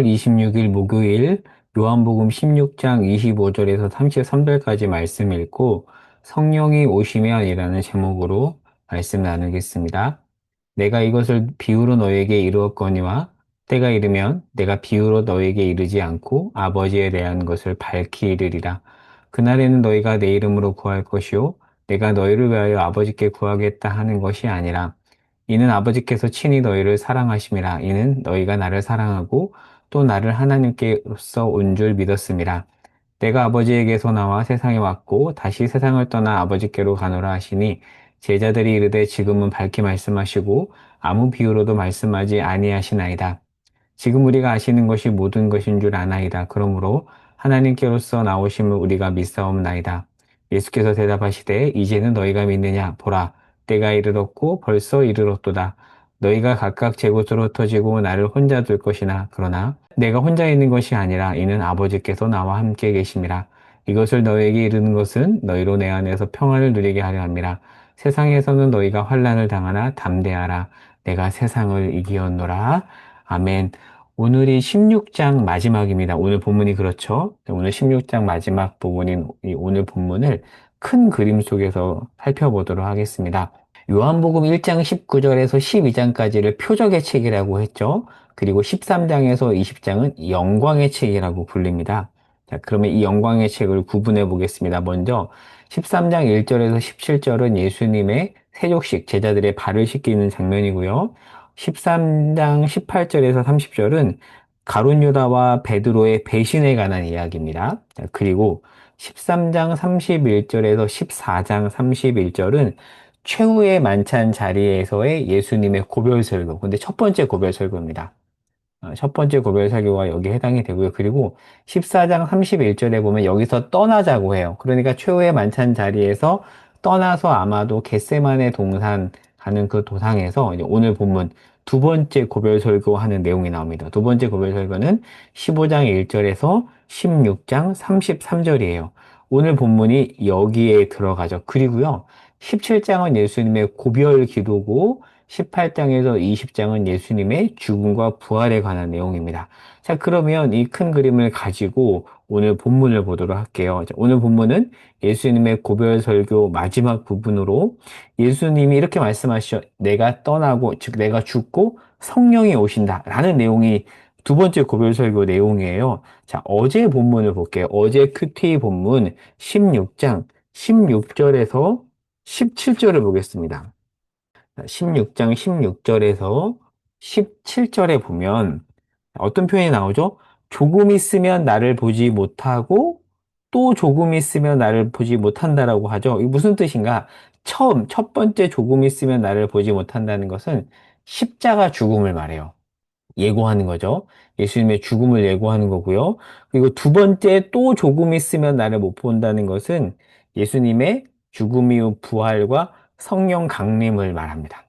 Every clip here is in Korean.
4월 26일 목요일 요한복음 16장 25절에서 33절까지 말씀 읽고 성령이 오시면이라는 제목으로 말씀 나누겠습니다. 내가 이것을 비유로 너에게 이루었거니와 때가 이르면 내가 비유로 너에게 이르지 않고 아버지에 대한 것을 밝히 이르리라. 그날에는 너희가 내 이름으로 구할 것이요 내가 너희를 위하여 아버지께 구하겠다 하는 것이 아니라 이는 아버지께서 친히 너희를 사랑하심이라. 이는 너희가 나를 사랑하고 또 나를 하나님께로서 온 줄 믿었음이라. 내가 아버지에게서 나와 세상에 왔고 다시 세상을 떠나 아버지께로 가노라 하시니 제자들이 이르되 지금은 밝게 말씀하시고 아무 비유로도 말씀하지 아니하시나이다. 지금 우리가 아시는 것이 모든 것인 줄 아나이다. 그러므로 하나님께로서 나오심을 우리가 믿사옵나이다. 예수께서 대답하시되 이제는 너희가 믿느냐? 보라, 때가 이르렀고 벌써 이르렀도다. 너희가 각각 제 곳으로 흩어지고 나를 혼자 둘 것이나 그러나 내가 혼자 있는 것이 아니라 이는 아버지께서 나와 함께 계심이라. 이것을 너희에게 이르는 것은 너희로 내 안에서 평안을 누리게 하려 함이라. 세상에서는 너희가 환난을 당하나 담대하라. 내가 세상을 이기었노라. 아멘. 오늘이 16장 마지막입니다. 오늘 본문이 그렇죠. 오늘 16장 마지막 부분인 이 오늘 본문을 큰 그림 속에서 살펴보도록 하겠습니다. 요한복음 1장 19절에서 12장까지를 표적의 책이라고 했죠. 그리고 13장에서 20장은 영광의 책이라고 불립니다. 자, 그러면 이 영광의 책을 구분해 보겠습니다. 먼저 13장 1절에서 17절은 예수님의 세족식, 제자들의 발을 씻기는 장면이고요. 13장 18절에서 30절은 가룟 유다와 베드로의 배신에 관한 이야기입니다. 자, 그리고 13장 31절에서 14장 31절은 최후의 만찬 자리에서의 예수님의 고별 설교. 근데 첫 번째 고별 설교입니다. 첫 번째 고별 설교가 여기에 해당이 되고요. 그리고 14장 31절에 보면 여기서 떠나자고 해요. 그러니까 최후의 만찬 자리에서 떠나서 아마도 겟세마네 동산 가는 그 도상에서 이제 오늘 본문 두 번째 고별 설교하는 내용이 나옵니다. 두 번째 고별 설교는 15장 1절에서 16장 33절이에요. 오늘 본문이 여기에 들어가죠. 그리고요. 17장은 예수님의 고별 기도고 18장에서 20장은 예수님의 죽음과 부활에 관한 내용입니다. 자, 그러면 이 큰 그림을 가지고 오늘 본문을 보도록 할게요. 자, 오늘 본문은 예수님의 고별 설교 마지막 부분으로 예수님이 이렇게 말씀하시죠. 내가 떠나고, 즉, 내가 죽고 성령이 오신다. 라는 내용이 두 번째 고별 설교 내용이에요. 자, 어제 본문을 볼게요. 어제 큐티 본문 16장 16절에서 17절을 보겠습니다. 16장 16절에서 17절에 보면 어떤 표현이 나오죠? 조금 있으면 나를 보지 못하고 또 조금 있으면 나를 보지 못한다라고 하죠. 이게 무슨 뜻인가? 첫 번째 조금 있으면 나를 보지 못한다는 것은 십자가 죽음을 말해요. 예고하는 거죠. 예수님의 죽음을 예고하는 거고요. 그리고 두 번째 또 조금 있으면 나를 못 본다는 것은 예수님의 죽음 이후 부활과 성령 강림을 말합니다.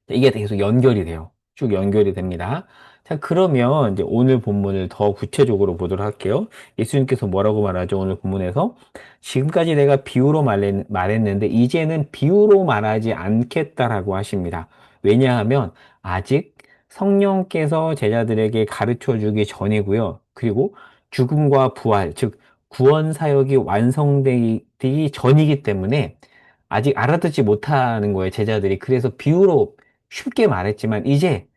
이게 계속 연결이 돼요. 쭉 연결이 됩니다. 자, 그러면 이제 오늘 본문을 더 구체적으로 보도록 할게요. 예수님께서 뭐라고 말하죠? 오늘 본문에서 지금까지 내가 비유로 말했는데 이제는 비유로 말하지 않겠다라고 하십니다. 왜냐하면 아직 성령께서 제자들에게 가르쳐 주기 전이고요. 그리고 죽음과 부활, 즉 구원 사역이 완성되기 전이기 때문에 아직 알아듣지 못하는 거예요, 제자들이. 그래서 비유로 쉽게 말했지만 이제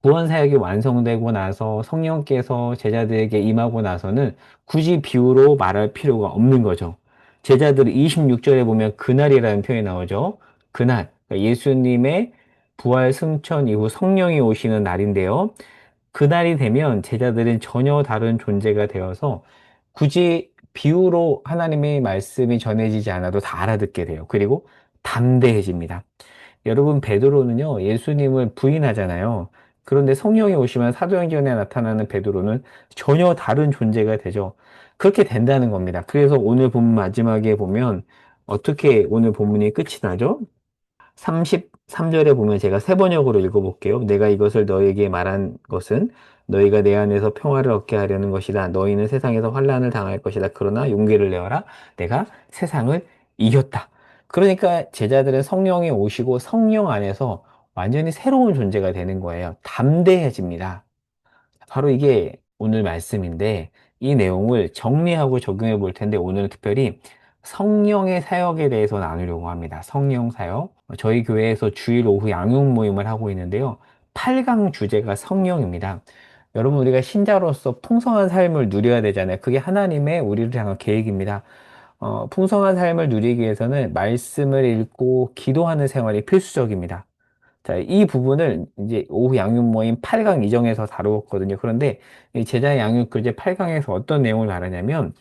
구원 사역이 완성되고 나서 성령께서 제자들에게 임하고 나서는 굳이 비유로 말할 필요가 없는 거죠. 제자들이 26절에 보면 그날이라는 표현이 나오죠. 그날, 그러니까 예수님의 부활 승천 이후 성령이 오시는 날인데요. 그날이 되면 제자들은 전혀 다른 존재가 되어서 굳이 비유로 하나님의 말씀이 전해지지 않아도 다 알아듣게 돼요. 그리고 담대해집니다. 여러분, 베드로는요, 예수님을 부인하잖아요. 그런데 성령이 오시면 사도행전에 나타나는 베드로는 전혀 다른 존재가 되죠. 그렇게 된다는 겁니다. 그래서 오늘 본문 마지막에 보면 어떻게 오늘 본문이 끝이 나죠? 33절에 보면 제가 세 번역으로 읽어볼게요. 내가 이것을 너에게 말한 것은 너희가 내 안에서 평화를 얻게 하려는 것이다. 너희는 세상에서 환난을 당할 것이다. 그러나 용기를 내어라. 내가 세상을 이겼다. 그러니까 제자들은 성령이 오시고 성령 안에서 완전히 새로운 존재가 되는 거예요. 담대해집니다. 바로 이게 오늘 말씀인데 이 내용을 정리하고 적용해 볼 텐데 오늘은 특별히 성령의 사역에 대해서 나누려고 합니다. 성령 사역. 저희 교회에서 주일 오후 양육 모임을 하고 있는데요. 8강 주제가 성령입니다. 여러분 우리가 신자로서 풍성한 삶을 누려야 되잖아요. 그게 하나님의 우리를 향한 계획입니다. 풍성한 삶을 누리기 위해서는 말씀을 읽고 기도하는 생활이 필수적입니다. 자, 이 부분을 이제 오후 양육 모임 8강 이정에서 다루었거든요. 그런데 이 제자 양육 교재 8강에서 어떤 내용을 다루냐면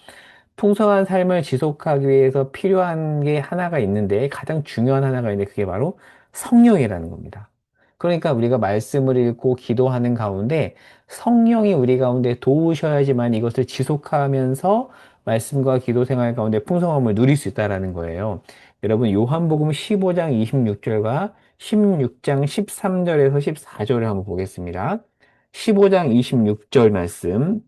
풍성한 삶을 지속하기 위해서 필요한 게 하나가 있는데 가장 중요한 하나가 있는데 그게 바로 성령이라는 겁니다. 그러니까 우리가 말씀을 읽고 기도하는 가운데 성령이 우리 가운데 도우셔야지만 이것을 지속하면서 말씀과 기도 생활 가운데 풍성함을 누릴 수 있다는 거예요. 여러분 요한복음 15장 26절과 16장 13절에서 14절을 한번 보겠습니다. 15장 26절 말씀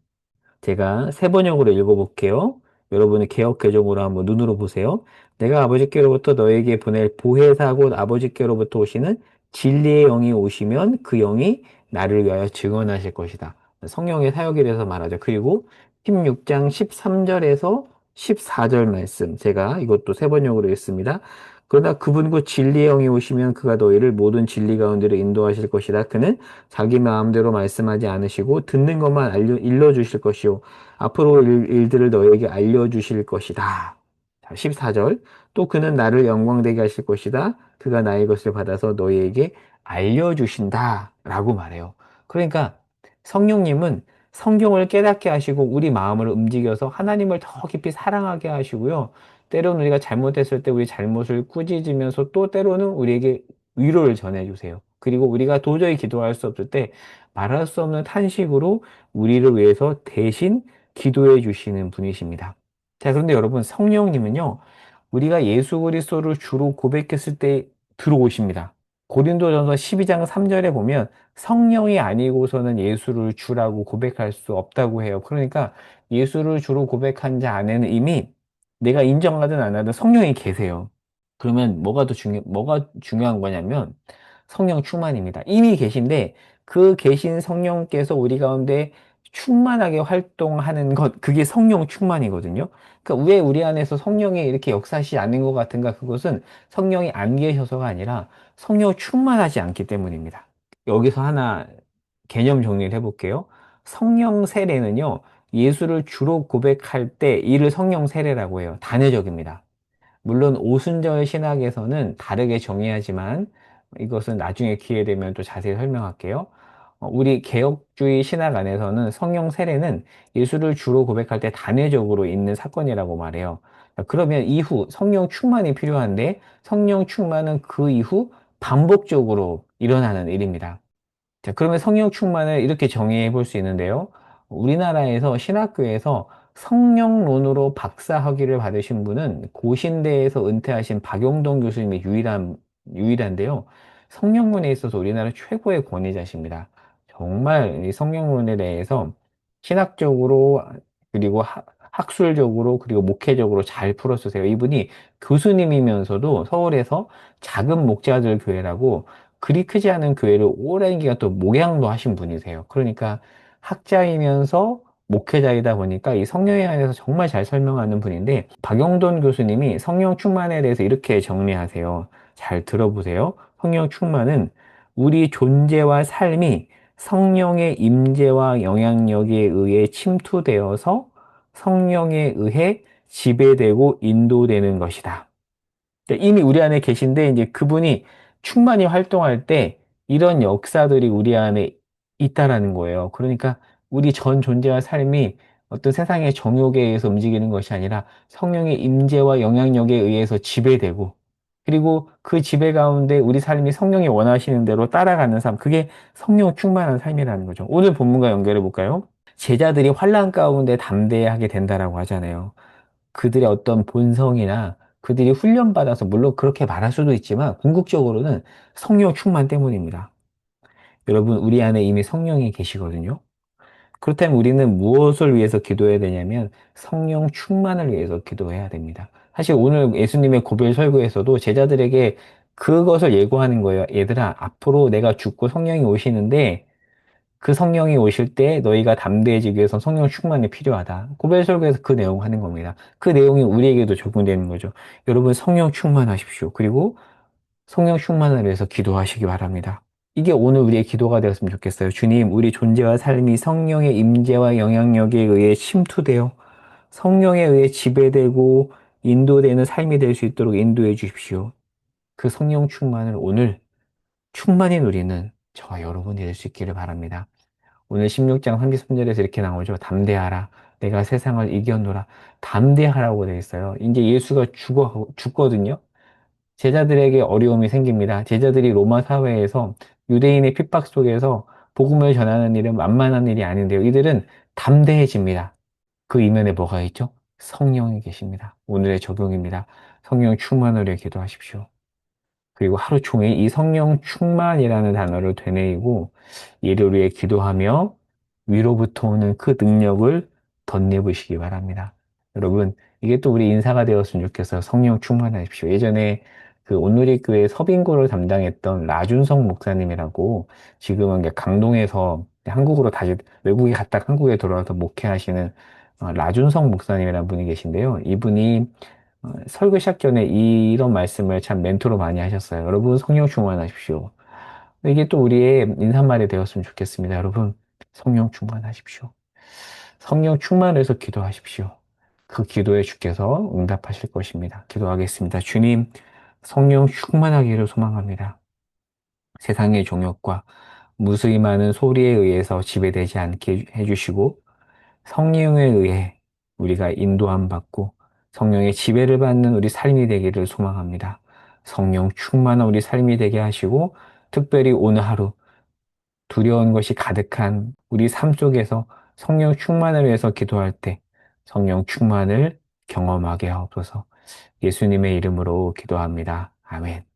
제가 세 번역으로 읽어볼게요. 여러분의 개역 개정으로 한번 눈으로 보세요. 내가 아버지께로부터 너에게 보낼 보혜사 곧 아버지께로부터 오시는 진리의 영이 오시면 그 영이 나를 위하여 증언하실 것이다. 성령의 사역에 대해서 말하죠. 그리고 16장 13절에서 14절 말씀 제가 이것도 세 번역으로 읽습니다. 그러나 그분 곧 진리의 영이 오시면 그가 너희를 모든 진리 가운데로 인도하실 것이다. 그는 자기 마음대로 말씀하지 않으시고 듣는 것만 일러주실 것이요. 앞으로 올 일들을 너에게 알려주실 것이다. 자, 14절. 또 그는 나를 영광되게 하실 것이다. 그가 나의 것을 받아서 너희에게 알려주신다. 라고 말해요. 그러니까 성령님은 성경을 깨닫게 하시고 우리 마음을 움직여서 하나님을 더 깊이 사랑하게 하시고요. 때로는 우리가 잘못했을 때 우리 잘못을 꾸짖으면서 또 때로는 우리에게 위로를 전해주세요. 그리고 우리가 도저히 기도할 수 없을 때 말할 수 없는 탄식으로 우리를 위해서 대신 기도해 주시는 분이십니다. 자, 그런데 여러분, 성령님은요, 우리가 예수 그리스도를 주로 고백했을 때 들어오십니다. 고린도전서 12장 3절에 보면 성령이 아니고서는 예수를 주라고 고백할 수 없다고 해요. 그러니까 예수를 주로 고백한 자 안에는 이미 내가 인정하든 안 하든 성령이 계세요. 그러면 뭐가 중요한 거냐면 성령 충만입니다. 이미 계신데 그 계신 성령께서 우리 가운데 충만하게 활동하는 것, 그게 성령 충만이거든요. 그러니까 왜 우리 안에서 성령이 이렇게 역사하지 않는 것 같은가? 그것은 성령이 안 계셔서가 아니라 성령 충만하지 않기 때문입니다. 여기서 하나 개념 정리를 해볼게요. 성령 세례는요, 예수를 주로 고백할 때 이를 성령 세례라고 해요. 단회적입니다. 물론 오순절 신학에서는 다르게 정의하지만 이것은 나중에 기회 되면 또 자세히 설명할게요. 우리 개혁주의 신학 안에서는 성령 세례는 예수를 주로 고백할 때 단회적으로 있는 사건이라고 말해요. 그러면 이후 성령 충만이 필요한데 성령 충만은 그 이후 반복적으로 일어나는 일입니다. 자, 그러면 성령 충만을 이렇게 정의해 볼 수 있는데요. 우리나라에서 신학교에서 성령론으로 박사 학위를 받으신 분은 고신대에서 은퇴하신 박용동 교수님이 유일한데요. 성령론에 있어서 우리나라 최고의 권위자십니다. 정말 이 성령론에 대해서 신학적으로 그리고 학술적으로 그리고 목회적으로 잘 풀어주세요. 이분이 교수님이면서도 서울에서 작은 목자들 교회라고 그리 크지 않은 교회를 오랜 기간 또 목양도 하신 분이세요. 그러니까 학자이면서 목회자이다 보니까 이 성령에 관해서 정말 잘 설명하는 분인데 박영돈 교수님이 성령 충만에 대해서 이렇게 정리하세요. 잘 들어보세요. 성령 충만은 우리 존재와 삶이 성령의 임재와 영향력에 의해 침투되어서 성령에 의해 지배되고 인도되는 것이다. 이미 우리 안에 계신데 이제 그분이 충만히 활동할 때 이런 역사들이 우리 안에 있다라는 거예요. 그러니까 우리 전 존재와 삶이 어떤 세상의 정욕에 의해서 움직이는 것이 아니라 성령의 임재와 영향력에 의해서 지배되고 그리고 그 지배 가운데 우리 삶이 성령이 원하시는 대로 따라가는 삶, 그게 성령 충만한 삶이라는 거죠. 오늘 본문과 연결해 볼까요? 제자들이 환난 가운데 담대하게 된다라고 하잖아요. 그들의 어떤 본성이나 그들이 훈련받아서 물론 그렇게 말할 수도 있지만 궁극적으로는 성령 충만 때문입니다. 여러분, 우리 안에 이미 성령이 계시거든요. 그렇다면 우리는 무엇을 위해서 기도해야 되냐면 성령 충만을 위해서 기도해야 됩니다. 사실 오늘 예수님의 고별 설교에서도 제자들에게 그것을 예고하는 거예요. 얘들아, 앞으로 내가 죽고 성령이 오시는데 그 성령이 오실 때 너희가 담대해지기 위해서 성령 충만이 필요하다. 고별설교에서 그 내용 하는 겁니다. 그 내용이 우리에게도 적용되는 거죠. 여러분 성령 충만하십시오. 그리고 성령 충만을 위해서 기도하시기 바랍니다. 이게 오늘 우리의 기도가 되었으면 좋겠어요. 주님, 우리 존재와 삶이 성령의 임재와 영향력에 의해 침투되어 성령에 의해 지배되고 인도되는 삶이 될 수 있도록 인도해 주십시오. 그 성령 충만을 오늘 충만히 누리는 저와 여러분이 될 수 있기를 바랍니다. 오늘 16장 33절에서 이렇게 나오죠. 담대하라. 내가 세상을 이겨노라. 담대하라고 되어 있어요. 이제 예수가 죽거든요. 제자들에게 어려움이 생깁니다. 제자들이 로마 사회에서 유대인의 핍박 속에서 복음을 전하는 일은 만만한 일이 아닌데요. 이들은 담대해집니다. 그 이면에 뭐가 있죠? 성령이 계십니다. 오늘의 적용입니다. 성령 충만을 위해 기도하십시오. 그리고 하루 종일 이 성령 충만이라는 단어를 되뇌이고 이를 위해 기도하며 위로부터 오는 그 능력을 덧내보시기 바랍니다. 여러분, 이게 또 우리 인사가 되었으면 좋겠어요. 성령 충만하십시오. 예전에 그 온누리교회 서빙고를 담당했던 라준성 목사님이라고 지금은 이제 강동에서 한국으로 다시 외국에 갔다 한국에 돌아와서 목회하시는 라준성 목사님이라는 분이 계신데요. 이분이 설교 시작 전에 이런 말씀을 참 멘토로 많이 하셨어요. 여러분 성령 충만하십시오. 이게 또 우리의 인사말이 되었으면 좋겠습니다. 여러분 성령 충만하십시오. 성령 충만해서 기도하십시오. 그 기도에 주께서 응답하실 것입니다. 기도하겠습니다. 주님, 성령 충만하기를 소망합니다. 세상의 종욕과 무수히 많은 소리에 의해서 지배되지 않게 해주시고 성령에 의해 우리가 인도함 받고 성령의 지배를 받는 우리 삶이 되기를 소망합니다. 성령 충만한 우리 삶이 되게 하시고 특별히 오늘 하루 두려운 것이 가득한 우리 삶 속에서 성령 충만을 위해서 기도할 때 성령 충만을 경험하게 하옵소서. 예수님의 이름으로 기도합니다. 아멘.